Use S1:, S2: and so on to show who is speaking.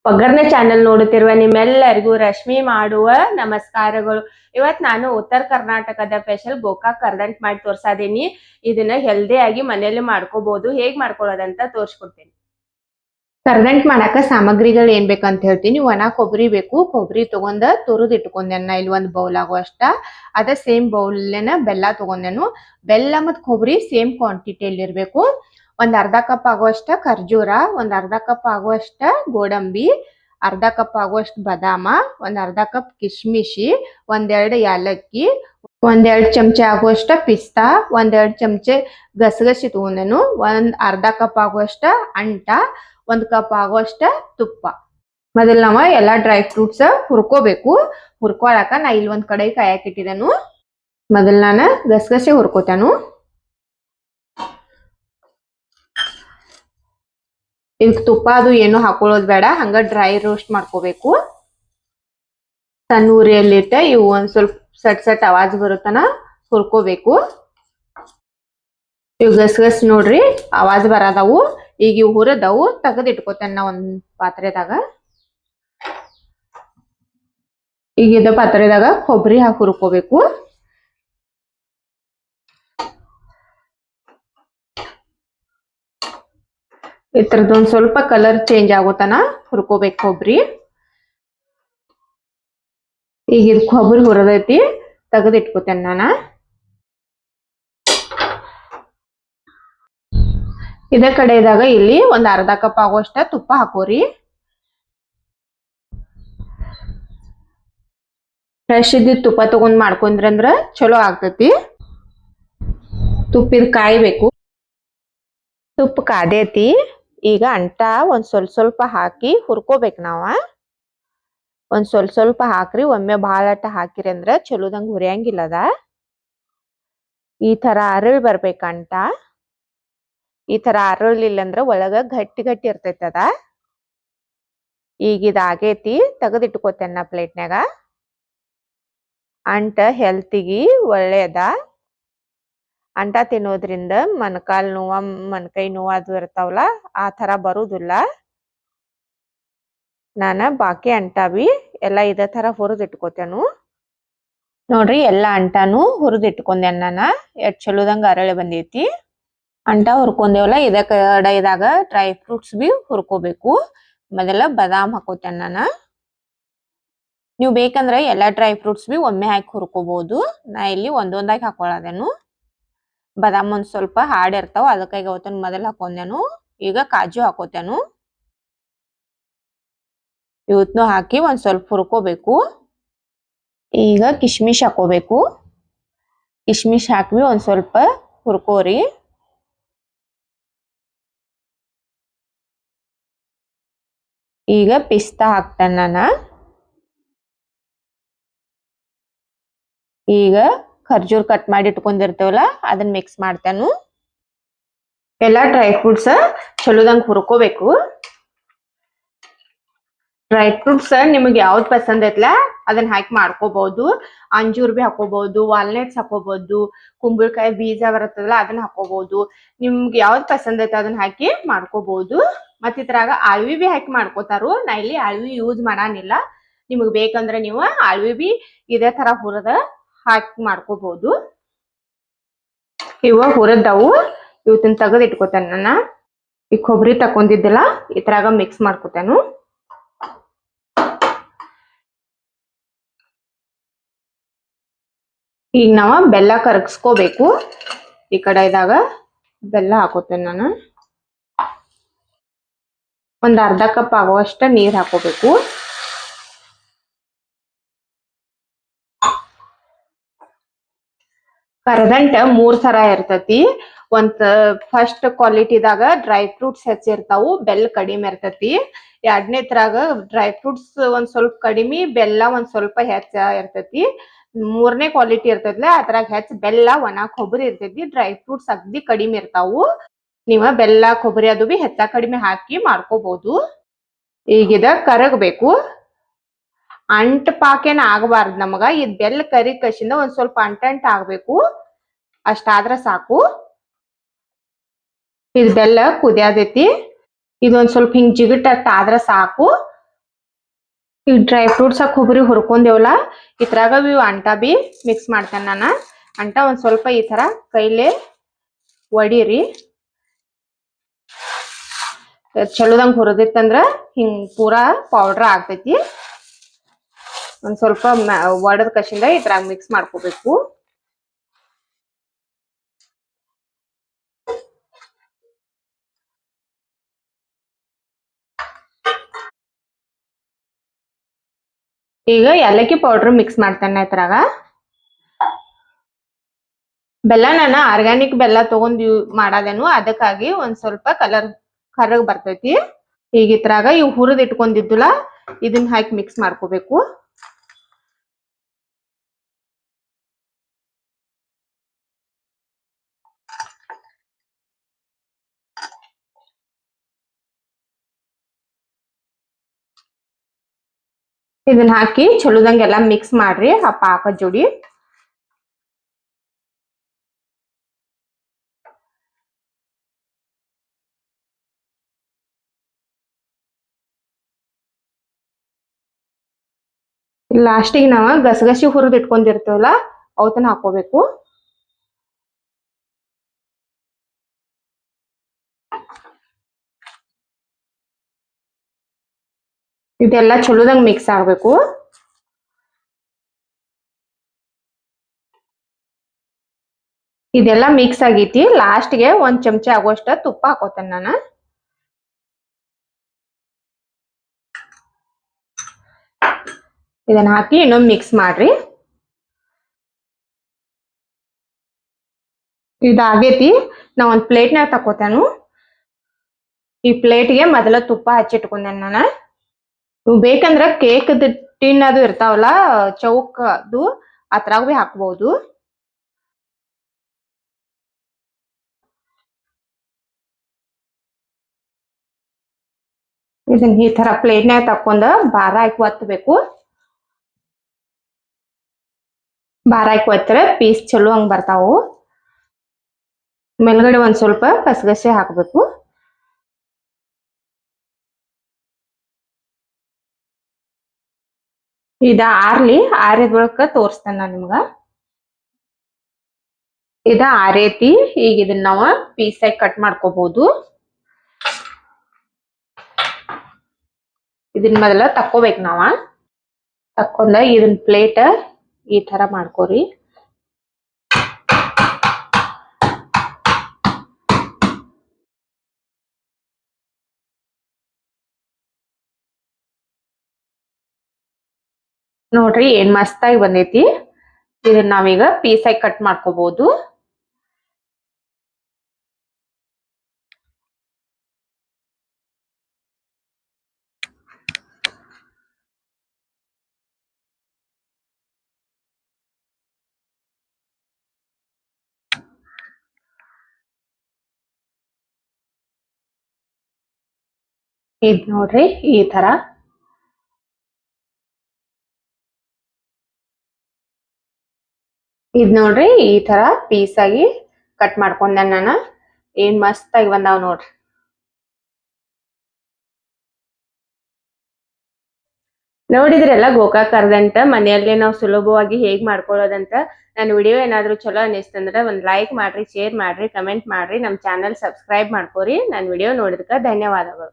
S1: ಒಗ್ಗರಣೆ ಚಾನೆಲ್ ನೋಡುತ್ತಿರುವ ನಿಮ್ಮೆಲ್ಲರಿಗೂ ರಶ್ಮಿ ಮಾಡುವ ನಮಸ್ಕಾರಗಳು. ಇವತ್ತು ನಾನು ಉತ್ತರ ಕರ್ನಾಟಕದ ಸ್ಪೆಷಲ್ ಗೋಕಾಕ್ ಕರ್ದಂಟ್ ಮಾಡಿ ತೋರ್ಸಾದೀನಿ. ಇದನ್ನ ಹೆಲ್ದಿ ಆಗಿ ಮನೆಯಲ್ಲಿ ಮಾಡ್ಕೋಬಹುದು. ಹೇಗ್ ಮಾಡ್ಕೊಳ್ಳೋದಂತ ತೋರಿಸ್ಕೊಡ್ತೀನಿ. ಕರ್ದಂಟ್ ಮಾಡಾಕ ಸಾಮಗ್ರಿಗಳು ಏನ್ ಬೇಕಂತ ಹೇಳ್ತೀನಿ. ಒಣ ಕೊಬ್ಬರಿ ಬೇಕು. ಕೊಬ್ಬರಿ ತಗೊಂಡ ತುರಿದು ಇಟ್ಕೊಂಡೆನ ಇಲ್ಲಿ ಒಂದು ಬೌಲ್ ಆಗುವಷ್ಟ. ಅದ ಸೇಮ್ ಬೌಲ್ನ ಬೆಲ್ಲ ತಗೊಂಡೆನು. ಬೆಲ್ಲ ಮತ್ತು ಕೊಬ್ಬರಿ ಸೇಮ್ ಕ್ವಾಂಟಿಟಿಯಲ್ಲಿ ಇರಬೇಕು. ಒಂದ್ ಅರ್ಧ ಕಪ್ ಆಗುವಷ್ಟ ಖರ್ಜೂರ, ಒಂದ್ ಅರ್ಧ ಕಪ್ ಆಗುವಷ್ಟ ಗೋಡಂಬಿ, ಅರ್ಧ ಕಪ್ ಆಗುವಷ್ಟ ಬಾದಾಮ, ಒಂದ್ ಅರ್ಧ ಕಪ್ ಕಿಶ್ಮಿಶಿ, ಒಂದೆರಡು ಯಾಲಕ್ಕಿ, ಒಂದೆರಡು ಚಮಚೆ ಆಗುವಷ್ಟ ಪಿಸ್ತಾ, ಒಂದೆರಡು ಚಮಚೆ ಗಸಗಸಿ ತಗೊಂಡೆನು, ಒಂದ್ ಅರ್ಧ ಕಪ್ ಆಗುವಷ್ಟ ಅಂಟ, ಒಂದ್ ಕಪ್ ಆಗುವಷ್ಟ ತುಪ್ಪ. ಮೊದಲು ನಾವ ಎಲ್ಲಾ ಡ್ರೈ ಫ್ರೂಟ್ಸ್ ಹುರ್ಕೋಬೇಕು. ಹುರ್ಕೊಳಕ ನಾ ಇಲ್ಲಿ ಒಂದ್ ಕಡೆ ಕಾಯಕ್ ಇಟ್ಟಿದ್ದೇನು. ಮೊದಲ್ ನಾನು ಗಸಗಸೆ ಹುರ್ಕೋತಾನು. ಇದಕ್ ತುಪ್ಪ ಅದು ಏನು ಹಾಕೊಳ್ಳೋದ್ ಬೇಡ, ಹಂಗ ಡ್ರೈ ರೋಸ್ಟ್ ಮಾಡ್ಕೋಬೇಕು. ಸಣ್ಣ ಉರಿಯಲ್ಲಿಟ್ಟ ಇವು ಒಂದ್ ಸ್ವಲ್ಪ ಸಟ್ ಸಟ್ ಆವಾಜ್ ಬರುತ್ತನ ಹುರ್ಕೋಬೇಕು. ಇವ್ ಗಸಗಸ್ ನೋಡ್ರಿ ಆವಾಜ್ ಬರದವು. ಈಗ ಇವ್ ಹುರದವು ತೆಗೆದ್ ಇಟ್ಕೋತೇನೆ ಒಂದ್ ಪಾತ್ರೆದಾಗ. ಈಗ ಇದ ಪಾತ್ರೆದಾಗ ಕೊಬ್ಬರಿ ಹಾಕಿ ಹುರ್ಕೋಬೇಕು. ಇದ್ರದೊಂದ್ ಸ್ವಲ್ಪ ಕಲರ್ ಚೇಂಜ್ ಆಗೋತನ ಹುರ್ಕೋಬೇಕು ಕೊಬ್ಬರಿ. ಈಗ ಇದು ಕೊಬ್ಬರಿ ಹುರದೈತಿ, ತೆಗೆದು ಇಟ್ಕೋತೇನೆ ನಾನ. ಇದ ಕಡೆದಾಗ ಇಲ್ಲಿ ಒಂದ್ ಅರ್ಧ ಕಪ್ ಆಗುವಷ್ಟ ತುಪ್ಪ ಹಾಕೋರಿ. ಫ್ರೆಶ್ ಇದ್ದಿದ್ ತುಪ್ಪ ತಗೊಂಡ್ ಮಾಡ್ಕೊಂಡ್ರಂದ್ರ ಚಲೋ ಆಗ್ತೈತಿ. ತುಪ್ಪಿದ ಕಾಯ್ಬೇಕು. ತುಪ್ಪ ಕಾದೈತಿ. ಈಗ ಅಂಟ ಒಂದ್ ಸ್ವಲ್ಪ ಸ್ವಲ್ಪ ಹಾಕಿ ಹುರ್ಕೋಬೇಕು ನಾವ. ಒಂದ್ ಸ್ವಲ್ಪ ಸ್ವಲ್ಪ ಹಾಕ್ರಿ, ಒಮ್ಮೆ ಬಹಳಟ ಹಾಕಿರಿ ಅಂದ್ರ ಚಲೋದಂಗ ಹುರಿಯಂಗಿಲ್ಲದ. ಈ ತರ ಅರಳ್ ಬರ್ಬೇಕ ಅಂಟ. ಈ ತರ ಅರಳಿಲ್ಲ ಅಂದ್ರ ಒಳಗ ಗಟ್ಟಿ ಗಟ್ಟಿ ಇರ್ತೈತದ. ಈಗ ಇದ ಆಗೇತಿ, ತೆಗೆದ್ ಇಟ್ಕೋತೇನ ಪ್ಲೇಟ್ನ್ಯಾಗ. ಅಂಟ ಹೆಲ್ತಿಗಿ ಒಳ್ಳೇದ. ಅಂಟ ತಿನ್ನೋದ್ರಿಂದ ಮೊಣಕಾಲ್ ನೋವ, ಮೊಣಕೈ ನೋವ ಅದು ಇರ್ತಾವಲ್ಲ ಆ ತರ ಬರುದಿಲ್ಲ. ನಾನ ಬಾಕಿ ಅಂಟಾವಿ ಎಲ್ಲಾ ಇದೇ ತರ ಹುರಿದ್ ಇಟ್ಕೋತೇನು. ನೋಡ್ರಿ ಎಲ್ಲಾ ಅಂಟಾನು ಹುರಿದ್ ಇಟ್ಕೊಂಡೆ ನಾನ. ಎಷ್ಟ್ ಚಲೋದಂಗ ಅರಳೆ ಬಂದೈತಿ. ಅಂಟ ಹುರ್ಕೊಂಡೇವಲ್ಲ, ಇದ ಕಡೆದಾಗ ಡ್ರೈ ಫ್ರೂಟ್ಸ್ ಬಿ ಹುರ್ಕೋಬೇಕು. ಮೊದಲ ಬಾದಾಮ್ ಹಾಕೋತೇನೆ ನಾನ. ನೀವು ಬೇಕಂದ್ರ ಎಲ್ಲಾ ಡ್ರೈ ಫ್ರೂಟ್ಸ್ ಬಿ ಒಮ್ಮೆ ಹಾಕಿ ಹುರ್ಕೋಬಹುದು. ನಾ ಇಲ್ಲಿ ಒಂದೊಂದಾಗಿ ಹಾಕೊಳ್ಳೋದೇನು. ಬಾದಾಮ್ ಒಂದ್ ಸ್ವಲ್ಪ ಹಾಡ್ ಇರ್ತಾವ, ಅದಕ್ಕಾಗಿ ಅವತ್ತನ್ನ ಮೊದಲು ಹಾಕೊಂಡೆನು. ಈಗ ಕಾಜು ಹಾಕೋತೇನು. ಇವತ್ನು ಹಾಕಿ ಒಂದ್ ಸ್ವಲ್ಪ ಹುರ್ಕೋಬೇಕು. ಈಗ ಕಿಶ್ಮಿಶ್ ಹಾಕೋಬೇಕು. ಕಿಶ್ಮಿಶ್ ಹಾಕಿ ಒಂದ್ ಸ್ವಲ್ಪ ಹುರ್ಕೋರಿ. ಈಗ ಪಿಸ್ತಾ ಹಾಕ್ತೇನೆ ನಾನ. ಈಗ ಖರ್ಜೂರ್ ಕಟ್ ಮಾಡಿ ಇಟ್ಕೊಂಡಿರ್ತೇವಲ್ಲ ಅದನ್ನ ಮಿಕ್ಸ್ ಮಾಡ್ತೇನು. ಎಲ್ಲಾ ಡ್ರೈ ಫ್ರೂಟ್ಸ್ ಚಲೋದಂಗ್ ಹುರ್ಕೋಬೇಕು. ಡ್ರೈ ಫ್ರೂಟ್ಸ್ ನಿಮಗೆ ಯಾವ್ದು ಪಸಂದ್ ಐತ್ಲಾ ಅದನ್ನ ಹಾಕಿ ಮಾಡ್ಕೋಬಹುದು. ಅಂಜೂರ್ ಬಿ ಹಾಕೋಬಹುದು, ವಾಲ್ನಟ್ಸ್ ಹಾಕೋಬಹುದು, ಕುಂಬಳಕಾಯಿ ಬೀಜ ಬರ್ತದಲ್ಲ ಅದನ್ನ ಹಾಕೋಬಹುದು. ನಿಮ್ಗೆ ಯಾವ್ದು ಪಸಂದ್ ಐತೆ ಅದನ್ನ ಹಾಕಿ ಮಾಡ್ಕೋಬಹುದು. ಮತ್ತ ಇದ್ರಾಗ ಆಳ್ವಿ ಬಿ ಹಾಕಿ ಮಾಡ್ಕೋತಾರು. ನಾ ಇಲ್ಲಿ ಆಳ್ವಿ ಯೂಸ್ ಮಾಡಾನಿಲ್ಲ. ನಿಮಗ್ ಬೇಕಂದ್ರೆ ನೀವು ಆಳ್ವಿ ಬಿ ಇದೇ ತರ ಹುರದ ಹಾಕಿ ಮಾಡ್ಕೋಬಹುದು. ಇವ ಹುರದವು ಇವತ್ತಿನ ತೆಗೆದು ಇಟ್ಕೋತೇನೆ ನಾನು. ಈ ಕೊಬ್ಬರಿ ತಕೊಂಡಿದ್ದಿಲ್ಲ ಇದ್ರಾಗ ಮಿಕ್ಸ್ ಮಾಡ್ಕೋತೇನು. ಈಗ ನಾವ ಬೆಲ್ಲ ಕರಗಿಸ್ಕೋಬೇಕು. ಈ ಕಡೆದಾಗ ಬೆಲ್ಲ ಹಾಕೋತೇನೆ ನಾನು. ಒಂದ್ ಅರ್ಧ ಕಪ್ ಆಗುವಷ್ಟ ನೀರ್ ಹಾಕೋಬೇಕು. ಕರದಂಟ 3 ತರ ಇರ್ತತಿ. ಒಂದ್ ಫಸ್ಟ್ ಕ್ವಾಲಿಟಿದಾಗ ಡ್ರೈ ಫ್ರೂಟ್ಸ್ ಹೆಚ್ಚಿರ್ತಾವು, ಬೆಲ್ಲ ಕಡಿಮೆ ಇರ್ತತಿ. ಎರಡನೇ ತರಾಗ ಡ್ರೈ ಫ್ರೂಟ್ಸ್ ಒಂದ್ ಸ್ವಲ್ಪ ಕಡಿಮೆ, ಬೆಲ್ಲ ಒಂದ್ ಸ್ವಲ್ಪ ಹೆಚ್ಚ ಇರ್ತತಿ. ಮೂರನೇ ಕ್ವಾಲಿಟಿ ಇರ್ತೈತ್ಲ ಅದ್ರಾಗ ಹೆಚ್ಚ ಬೆಲ್ಲ, ಒಣ ಕೊಬ್ಬರಿ ಇರ್ತೈತಿ. ಡ್ರೈ ಫ್ರೂಟ್ಸ್ ಅಗ್ದಿ ಕಡಿಮೆ ಇರ್ತಾವು. ನೀವ ಬೆಲ್ಲ ಕೊಬ್ಬರಿ ಅದು ಬಿ ಹೆಚ್ಚ ಕಡಿಮೆ ಹಾಕಿ ಮಾಡ್ಕೋಬಹುದು. ಈಗಿದ ಕರಗಬೇಕು. ಅಂಟ ಪಾಕೇನ ಆಗಬಾರ್ದು ನಮಗ. ಇದ್ ಬೆಲ್ಲ ಕರಿ ಕಸಿಂದ ಒಂದ್ ಸ್ವಲ್ಪ ಅಂಟ ಆಗ್ಬೇಕು. ಅಷ್ಟಾದ್ರ ಸಾಕು. ಇದ್ ಬೆಲ್ಲ ಕುದಿಯಾದೈತಿ. ಇದೊಂದ್ ಸ್ವಲ್ಪ ಹಿಂಗ್ ಜಿಗಟ್ ಆದ್ರ ಸಾಕು. ಈ ಡ್ರೈ ಫ್ರೂಟ್ಸ್ ಕೊಬ್ಬರಿ ಹುರ್ಕೊಂಡೇವಲ್ಲ ಇದ್ರಾಗ ಇವು ಅಂಟ ಬಿ ಮಿಕ್ಸ್ ಮಾಡ್ತೇನೆ ನಾನು. ಅಂಟ ಒಂದ್ ಸ್ವಲ್ಪ ಈ ತರ ಕೈಲೇ ಒಡಿರಿ. ಚಲೋದಂಗ್ ಹುರಿದಿತ್ತಂದ್ರ ಹಿಂಗ್ ಪೂರಾ ಪೌಡರ್ ಆಗ್ತೈತಿ. ಒಂದ್ ಸ್ವಲ್ಪ ಒಡದ ಕಸಿಂದ ಇದ್ರಾಗ ಮಿಕ್ಸ್ ಮಾಡ್ಕೋಬೇಕು. ಈಗ ಏಲಕ್ಕಿ ಪೌಡರ್ ಮಿಕ್ಸ್ ಮಾಡ್ತೇನೆ ಇದ್ರಾಗ. ಬೆಲ್ಲ ನಾನು ಆರ್ಗ್ಯಾನಿಕ್ ಬೆಲ್ಲ ತಗೊಂಡ್ ಮಾಡೋದೇನು, ಅದಕ್ಕಾಗಿ ಒಂದ್ ಸ್ವಲ್ಪ ಕಲರ್ ಕರ್ರಗ್ ಬರ್ತೈತಿ. ಈಗ ಇದ್ರಾಗ ಇವು ಹುರಿದ್ ಇಟ್ಕೊಂಡಿದ್ದುಲ್ಲ ಇದನ್ನ ಹಾಕಿ ಮಿಕ್ಸ್ ಮಾಡ್ಕೋಬೇಕು. ಇದನ್ನ ಹಾಕಿ ಚಲೋದಂಗ ಎಲ್ಲಾ ಮಿಕ್ಸ್ ಮಾಡ್ರಿ ಆ ಪಾಕದ ಜೋಡಿ. ಲಾಸ್ಟಿಗೆ ನಾವ ಗಸಗಸಿ ಹುರಿದ್ ಇಟ್ಕೊಂಡಿರ್ತೇವಲ್ಲ ಅವತನ್ನ ಹಾಕೋಬೇಕು. ಇದೆಲ್ಲ ಚಲೋದಂಗ್ ಮಿಕ್ಸ್ ಆಗ್ಬೇಕು. ಇದೆಲ್ಲ ಮಿಕ್ಸ್ ಆಗೈತಿ. ಲಾಸ್ಟ್ಗೆ ಒಂದ್ ಚಮಚ ಆಗುವಷ್ಟ ತುಪ್ಪ ಹಾಕೋತೇನೆ ನಾನು. ಇದನ್ನ ಹಾಕಿ ಇನ್ನೊಮ್ಮೆ ಮಿಕ್ಸ್ ಮಾಡ್ರಿ. ಇದಾಗೈತಿ. ನಾ ಒಂದ್ ಪ್ಲೇಟ್ನಾಗ ತಕೋತೇನು. ಈ ಪ್ಲೇಟ್ಗೆ ಮೊದಲ ತುಪ್ಪ ಹಚ್ಚಿಟ್ಕೊಂಡೇನೆ ನಾನು. ನೀವು ಬೇಕಂದ್ರ ಕೇಕ್ ಟಿನ್ ಅದು ಇರ್ತಾವಲ್ಲ ಚೌಕ್ ಅದು ಅದ್ರಾಗ ಬಿ ಹಾಕ್ಬಹುದು. ಇದನ್ನ ಈ ತರ ಪ್ಲೇಟ್ನಾಗ ತಕೊಂಡ ಭಾರ ಹಾಕಿ ಒತ್ತಬೇಕು. ಭಾರ ಹಾಕಿ ಒತ್ತರೆ ಪೀಸ್ ಚಲೋ ಹಂಗ್ ಬರ್ತಾವು. ಮೇಲ್ಗಡೆ ಒಂದ್ ಸ್ವಲ್ಪ ಕಸಗಸೆ ಹಾಕ್ಬೇಕು. ಇದ ಆರ್ಲಿ, ಆರಿದ ಬಳಿಕ ತೋರಿಸ್ತೇನೆ ನಾನು ನಿಮ್ಗ. ಇದ ಆರೈತಿ. ಈಗ ಇದನ್ನ ನಾವ ಪೀಸ್ ಆಗಿ ಕಟ್ ಮಾಡ್ಕೋಬಹುದು. ಇದನ್ನ ಮೊದಲ ತಕ್ಕೋಬೇಕು ನಾವ. ತಕ್ಕೊಂಡ ಇದನ್ನ ಪ್ಲೇಟ್ ಈ ತರ ಮಾಡ್ಕೋರಿ. ನೋಡ್ರಿ ಏನ್ ಮಸ್ತಾಗಿ ಬಂದೈತಿ. ಇದನ್ನ ನಾವೀಗ ಪೀಸ್ ಆಗಿ ಕಟ್ ಮಾಡ್ಕೋಬಹುದು. ಇದ್ ನೋಡ್ರಿ ಈ ತರ. ಇದ್ ನೋಡ್ರಿ ಈ ತರ ಪೀಸ್ ಆಗಿ ಕಟ್ ಮಾಡ್ಕೊಂಡೆ ನಾನು. ಏನ್ ಮಸ್ತ್ ಆಗಿ ಬಂದಾವ್ ನೋಡ್ರಿ. ನೋಡಿದ್ರಲ್ಲ ಗೋಕಾಕ್ ಕರ್ದಂಟ ಮನೆಯಲ್ಲೇ ನಾವು ಸುಲಭವಾಗಿ ಹೇಗ್ ಮಾಡ್ಕೊಳ್ಳೋದಂತ. ನನ್ನ ವಿಡಿಯೋ ಏನಾದ್ರು ಚಲೋ ಅನಿಸ್ತಂದ್ರ ಒಂದ್ ಲೈಕ್ ಮಾಡ್ರಿ, ಶೇರ್ ಮಾಡ್ರಿ, ಕಮೆಂಟ್ ಮಾಡ್ರಿ, ನಮ್ ಚಾನಲ್ ಸಬ್ಸ್ಕ್ರೈಬ್ ಮಾಡ್ಕೋರಿ. ನನ್ನ ವಿಡಿಯೋ ನೋಡಿದಕ್ಕ ಧನ್ಯವಾದಗಳು.